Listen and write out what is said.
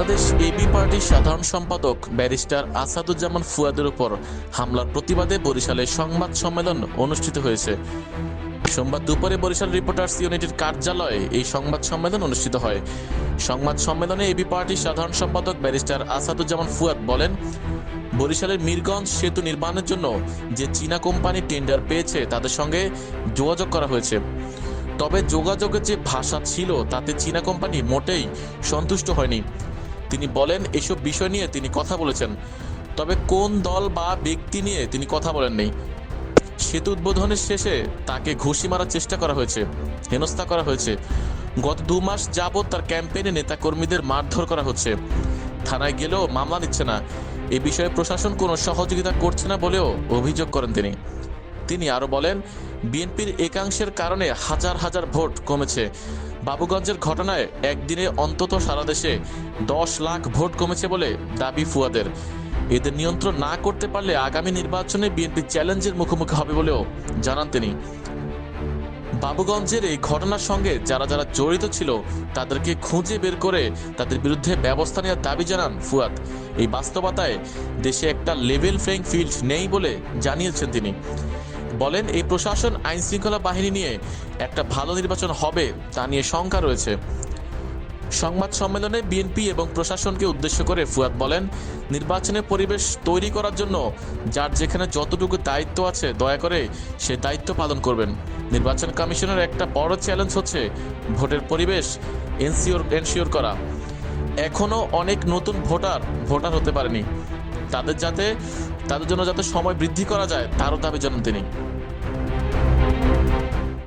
Bangladesh AB পার্টির সাধারণ সম্পাদক ব্যারিস্টার আসাদুজ্জামান ফুয়াদের উপর হামলার প্রতিবাদে বরিশালে সংবাদ সম্মেলন অনুষ্ঠিত হয়েছে। সোমবার দুপুরে বরিশাল রিপোর্টার্স ইউনিটির কার্যালয়ে এই সংবাদ সম্মেলন অনুষ্ঠিত হয়। সংবাদ সম্মেলনে এবি পার্টির সাধারণ সম্পাদক ব্যারিস্টার আসাদুজ্জামান ফুয়াদ বলেন, বরিশালের মিরগঞ্জ সেতু নির্মাণের জন্য যে চীনা কোম্পানি টেন্ডার পেয়েছে তাদের সঙ্গে যোগাযোগ করা হয়েছে। তবে যোগাযোগের যে ভাষা ছিল তাতে চীনা কোম্পানি মোটেই সন্তুষ্ট হয়নি। তিনি বলেন, এসব বিষয় নিয়ে তিনি কথা বলেছেন, তবে কোন দল বা ব্যক্তি নিয়ে তিনি কথা বলেননি। সেতু উদ্বোধনের শেষে তাকে ঘুষি মারার চেষ্টা করা হয়েছে, হেনস্থা করা হয়েছে। গত 2 মাস যাবৎ তার ক্যাম্পেইনে নেতাকর্মীদের মারধর করা হচ্ছে। থানায় গেলেও মামলা নিচ্ছে না। এ বিষয়ে প্রশাসন কোনো সহযোগিতা করছে না বলেও অভিযোগ করেন তিনি আরো বলেন, বিএনপির একাংশের কারণে হাজার হাজার ভোট কমেছে। বাবুগঞ্জের ঘটনায় একদিনে অন্তত সারা দেশে 10 লাখ ভোট কমেছে বলে দাবি ফুয়াদের। এদের নিয়ন্ত্রণ না করতে পারলে আগামী নির্বাচনে বিএনপি চ্যালেঞ্জের মুখোমুখি হবে বলেও জানান তিনি। বাবুগঞ্জের এই ঘটনার সঙ্গে যারা যারা জড়িত ছিল তাদেরকে খুঁজে বের করে তাদের বিরুদ্ধে ব্যবস্থা নেওয়ার দাবি জানান ফুয়াদ। এই বাস্তবতায় দেশে একটা লেভেল প্লেইং ফিল্ড নেই বলে জানিয়েছেন তিনি। বলেন, এই প্রশাসন আইন শৃঙ্খলা বাহিনী নিয়ে একটা ভালো নির্বাচন হবে তা নিয়ে শঙ্কা রয়েছে। সংবাদ সম্মেলনে বিএনপি এবং প্রশাসনকে উদ্দেশ্য করে ফুয়াদ বলেন, নির্বাচনের পরিবেশ তৈরি করার জন্য যার যেখানে যতটুকু দায়িত্ব আছে দয়া করে সে দায়িত্ব পালন করবেন। নির্বাচন কমিশনের একটা বড় চ্যালেঞ্জ হচ্ছে ভোটের পরিবেশ এনশিওর করা। এখনো অনেক নতুন ভোটার হতে পারেনি, তাদের জন্য যাতে সময় বৃদ্ধি করা যায় তারও দাবি জানান তিনি।